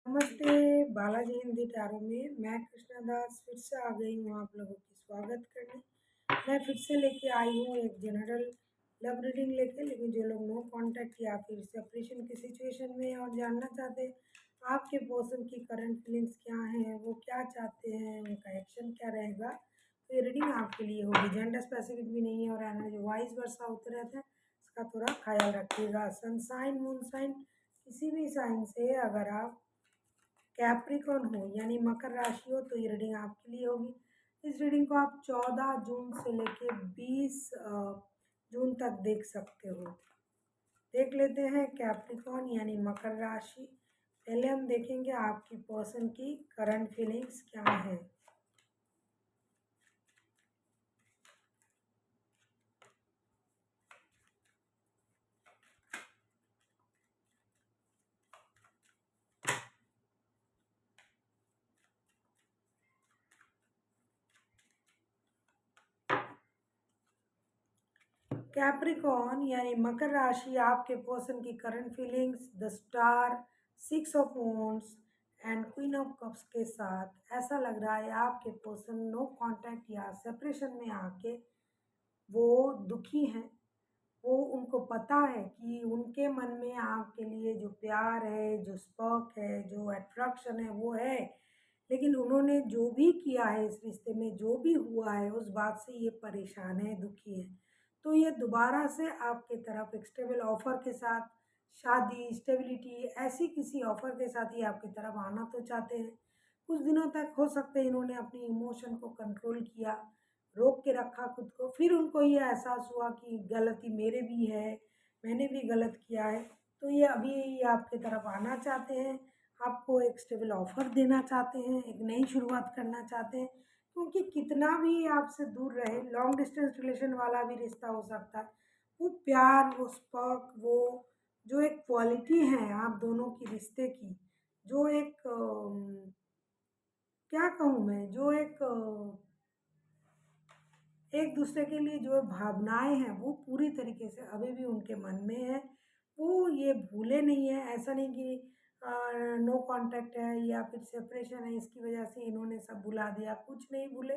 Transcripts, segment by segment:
नमस्ते, बालाजी हिंदी टैरो में मैं कृष्णा दास फिर से आ गई हूँ आप लोगों की स्वागत करने। मैं फिर से लेके आई हूँ एक जनरल लव रीडिंग लेके, लेकिन जो लोग नो कांटेक्ट या फिर सेपरेशन की सिचुएशन में हैं और जानना चाहते हैं आपके पर्सन की करंट फीलिंग्स क्या हैं, वो क्या चाहते हैं, उनका एक्शन क्या रहेगा, तो ये रीडिंग आपके लिए होगी। जेंडर स्पेसिफिक भी नहीं है और एनर्जी वाइज वर्षा होते रहते हैं, इसका थोड़ा ख्याल रखिएगा। सन साइन मून साइन किसी भी साइन से अगर आप कैप्रिकॉर्न हो यानी मकर राशि हो तो ये रीडिंग आपके लिए होगी। इस रीडिंग को आप 14 जून से लेके 20 जून तक देख सकते हो। देख लेते हैं कैप्रिकॉर्न यानी मकर राशि। पहले हम देखेंगे आपकी पर्सन की करंट फीलिंग्स क्या है। कैप्रिकॉर्न यानी मकर राशि, आपके पर्सन की current feelings the star, 6 of wands and queen of cups के साथ ऐसा लग रहा है आपके पर्सन नो कांटेक्ट या सेपरेशन में आके वो दुखी हैं। वो उनको पता है कि उनके मन में आपके लिए जो प्यार है, जो स्पर्क है, जो अट्रैक्शन है वो है, लेकिन उन्होंने जो भी किया है इस रिश्ते में, जो भी हुआ है उस बात से ये परेशान है, दुखी है। तो ये दोबारा से आपके तरफ एक स्टेबल ऑफर के साथ, शादी, स्टेबिलिटी, ऐसी किसी ऑफर के साथ ही आपकी तरफ आना तो चाहते हैं। कुछ दिनों तक हो सकते हैं इन्होंने अपनी इमोशन को कंट्रोल किया, रोक के रखा खुद को, फिर उनको ये एहसास हुआ कि गलती मेरे भी है, मैंने भी गलत किया है, तो ये अभी ये आपकी तरफ आना चाहते हैं, आपको एक स्टेबल ऑफर देना चाहते हैं, एक नई शुरुआत करना चाहते हैं। क्योंकि कितना भी आपसे दूर रहे, लॉन्ग डिस्टेंस रिलेशन वाला भी रिश्ता हो सकता है, वो प्यार, वो स्पर्क, वो जो एक क्वालिटी है आप दोनों की रिश्ते की, जो एक क्या कहूँ मैं, जो एक दूसरे के लिए जो भावनाएं हैं वो पूरी तरीके से अभी भी उनके मन में है। वो ये भूले नहीं है। ऐसा नहीं कि नो कांटेक्ट है या फिर सेपरेशन है इसकी वजह से इन्होंने सब भुला दिया, कुछ नहीं भूले।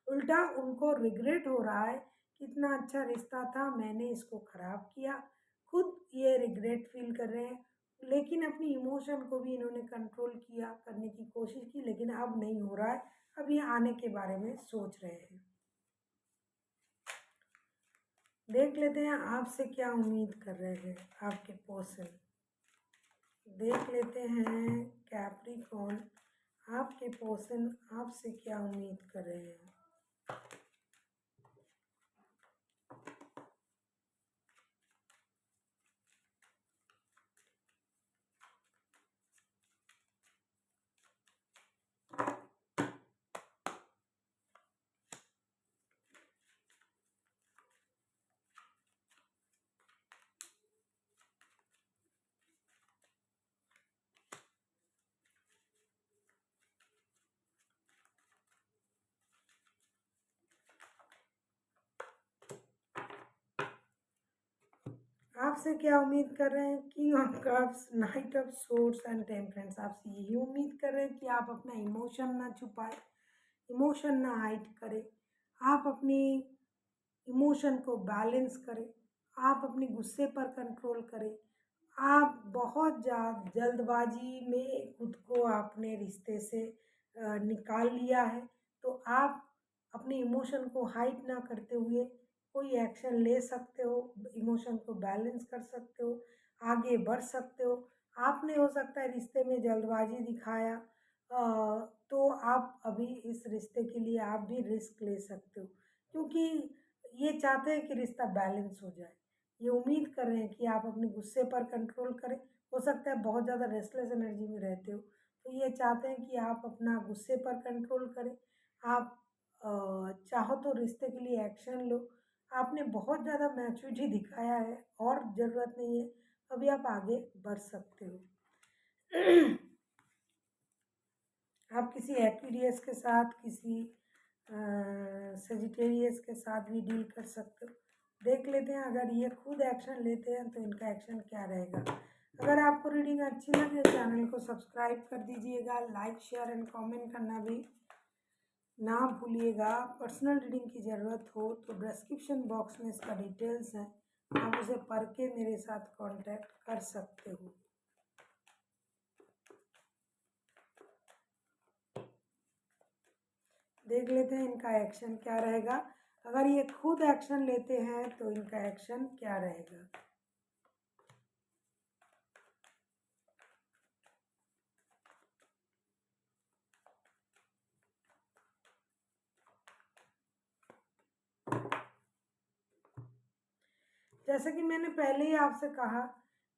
उल्टा उनको रिग्रेट हो रहा है, कितना अच्छा रिश्ता था, मैंने इसको खराब किया। खुद ये रिग्रेट फील कर रहे हैं, लेकिन अपनी इमोशन को भी इन्होंने कंट्रोल किया, करने की कोशिश की, लेकिन अब नहीं हो रहा है। अब ये आने के बारे में सोच रहे हैं। देख लेते हैं आपसे क्या उम्मीद कर रहे हैं आपके पर्सन। देख लेते हैं कैप्रिकॉर्न, आपके पर्सन आपसे क्या उम्मीद कर रहे हैं। आपसे क्या उम्मीद कर रहे हैं, king of cups, night of swords and temperance. आपसे यही उम्मीद कर रहे हैं कि आप अपना इमोशन ना छुपाए, इमोशन ना हाइड करें, आप अपनी इमोशन को बैलेंस करें, आप अपने गुस्से पर कंट्रोल करें। आप बहुत ज़्यादा जल्दबाजी में खुद को आपने रिश्ते से निकाल लिया है, तो आप अपने इमोशन को हाइड ना करते हुए कोई एक्शन ले सकते हो, इमोशन को बैलेंस कर सकते हो, आगे बढ़ सकते हो। आपने हो सकता है रिश्ते में जल्दबाजी दिखाया, तो आप अभी इस रिश्ते के लिए आप भी रिस्क ले सकते हो, क्योंकि ये चाहते हैं कि रिश्ता बैलेंस हो जाए। ये उम्मीद कर रहे हैं कि आप अपने गुस्से पर कंट्रोल करें। हो सकता है बहुत ज़्यादा रेस्टलेस एनर्जी में रहते हो, तो ये चाहते हैं कि आप अपना गुस्से पर कंट्रोल करें। आप चाहो तो रिश्ते के लिए एक्शन लो। आपने बहुत ज़्यादा मैच्योरिटी दिखाया है और ज़रूरत नहीं है, अभी आप आगे बढ़ सकते हो। आप किसी एक्वेरियस के साथ, किसी सजिटेरियस के साथ भी डील कर सकते हो। देख लेते हैं अगर ये खुद एक्शन लेते हैं तो इनका एक्शन क्या रहेगा। अगर आपको रीडिंग अच्छी लगे चैनल को सब्सक्राइब कर दीजिएगा, लाइक शेयर एंड कमेंट करना भी ना भूलिएगा। पर्सनल रीडिंग की ज़रूरत हो तो डिस्क्रिप्शन बॉक्स में इसका डिटेल्स है, आप उसे पढ़ के मेरे साथ कांटेक्ट कर सकते हो। देख लेते हैं इनका एक्शन क्या रहेगा। अगर ये खुद एक्शन लेते हैं तो इनका एक्शन क्या रहेगा। जैसे कि मैंने पहले ही आपसे कहा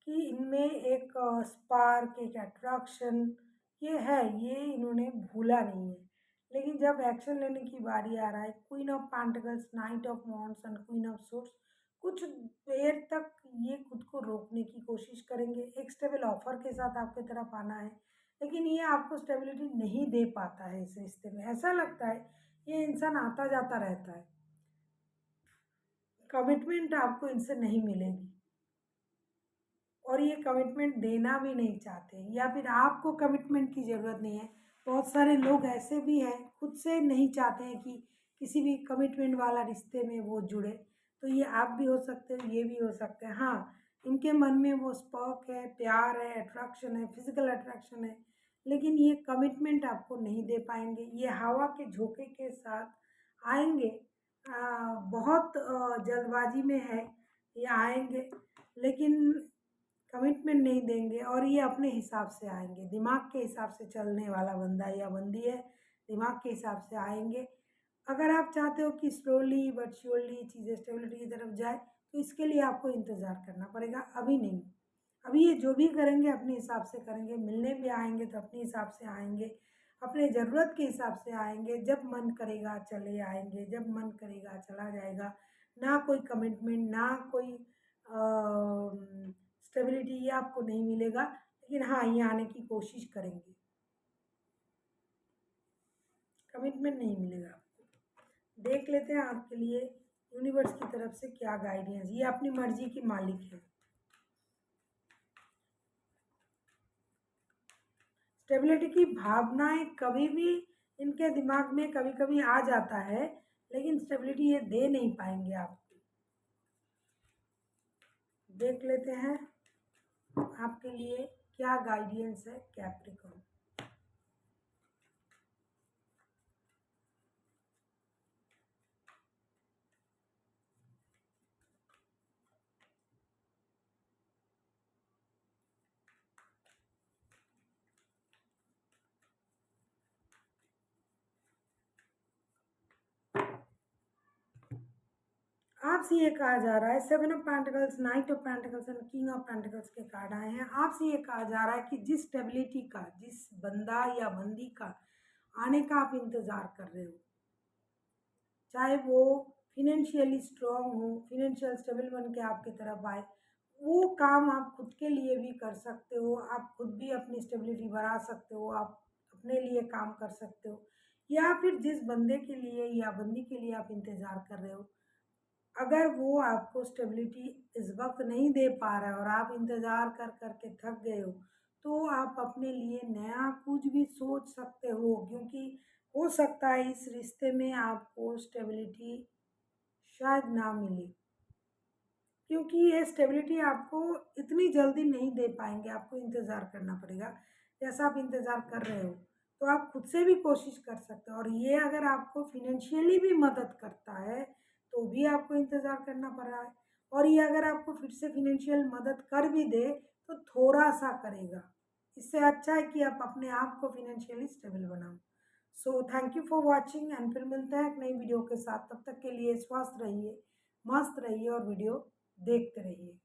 कि इनमें एक स्पार्क, एक अट्रैक्शन ये है, ये इन्होंने भूला नहीं है। लेकिन जब एक्शन लेने की बारी आ रहा है, queen of pentacles, night of wands and queen of swords, कुछ देर तक ये खुद को रोकने की कोशिश करेंगे। एक स्टेबल ऑफर के साथ आपकी तरफ आना है, लेकिन ये आपको स्टेबिलिटी नहीं दे पाता है। इस रिश्ते में ऐसा लगता है ये इंसान आता जाता रहता है, कमिटमेंट आपको इनसे नहीं मिलेगी और ये कमिटमेंट देना भी नहीं चाहते, या फिर आपको कमिटमेंट की ज़रूरत नहीं है। बहुत सारे लोग ऐसे भी हैं खुद से नहीं चाहते हैं कि किसी भी कमिटमेंट वाला रिश्ते में वो जुड़े। तो ये आप भी हो सकते हो, ये भी हो सकते हैं। हाँ, इनके मन में वो स्पर्क है, प्यार है, अट्रैक्शन है, फिजिकल अट्रैक्शन है, लेकिन ये कमिटमेंट आपको नहीं दे पाएंगे। ये हवा के झोंके के साथ आएंगे, बहुत जल्दबाजी में है ये आएंगे, लेकिन कमिटमेंट नहीं देंगे और ये अपने हिसाब से आएंगे। दिमाग के हिसाब से चलने वाला बंदा या बंदी है, दिमाग के हिसाब से आएंगे। अगर आप चाहते हो कि स्लोली बट श्योरली चीज़ें स्टेबिलिटी की तरफ जाए तो इसके लिए आपको इंतज़ार करना पड़ेगा, अभी नहीं। अभी ये जो भी करेंगे अपने हिसाब से करेंगे, मिलने भी आएंगे तो अपने हिसाब से आएंगे, अपने ज़रूरत के हिसाब से आएंगे। जब मन करेगा चले आएंगे, जब मन करेगा चला जाएगा। ना कोई कमिटमेंट, ना कोई स्टेबिलिटी, ये आपको नहीं मिलेगा। लेकिन हाँ, ये आने की कोशिश करेंगे, कमिटमेंट नहीं मिलेगा आपको। देख लेते हैं आपके लिए यूनिवर्स की तरफ से क्या गाइडेंस। ये अपनी मर्जी की मालिक है। स्टेबिलिटी की भावनाएं कभी भी इनके दिमाग में कभी कभी आ जाता है, लेकिन स्टेबिलिटी ये दे नहीं पाएंगे आपको। देख लेते हैं आपके लिए क्या गाइडेंस है कैप्रिकॉर्न। आपसे ये कहा जा रहा है, seven of pentacles, night of pentacles and king of pentacles के कार्ड आए हैं। आपसे ये कहा जा रहा है कि जिस स्टेबिलिटी का, जिस बंदा या बंदी का आने का आप इंतज़ार कर रहे हो, चाहे वो फिनेंशियली स्ट्रांग हो, फिनेंशियल स्टेबल बन के आपकी तरफ आए, वो काम आप खुद के लिए भी कर सकते हो। आप खुद भी अपनी स्टेबिलिटी बढ़ा सकते हो, आप अपने लिए काम कर सकते हो। या फिर जिस बंदे के लिए या बंदी के लिए आप इंतज़ार कर रहे हो, अगर वो आपको स्टेबिलिटी इस वक्त नहीं दे पा रहा है और आप इंतज़ार कर कर के थक गए हो, तो आप अपने लिए नया कुछ भी सोच सकते हो, क्योंकि हो सकता है इस रिश्ते में आपको स्टेबिलिटी शायद ना मिले, क्योंकि ये स्टेबिलिटी आपको इतनी जल्दी नहीं दे पाएंगे। आपको इंतज़ार करना पड़ेगा। जैसा आप इंतज़ार कर रहे हो तो आप खुद से भी कोशिश कर सकते हो, और ये अगर आपको फिनेंशियली भी मदद करता है तो भी आपको इंतज़ार करना पड़ रहा है। और ये अगर आपको फिर से फिनेंशियल मदद कर भी दे तो थोड़ा सा करेगा। इससे अच्छा है कि आप अपने आप को फिनेंशियली स्टेबल बनाओ। So thank you for watching, and फिर मिलते हैं एक नई वीडियो के साथ। तब तक के लिए स्वस्थ रहिए, मस्त रहिए और वीडियो देखते रहिए।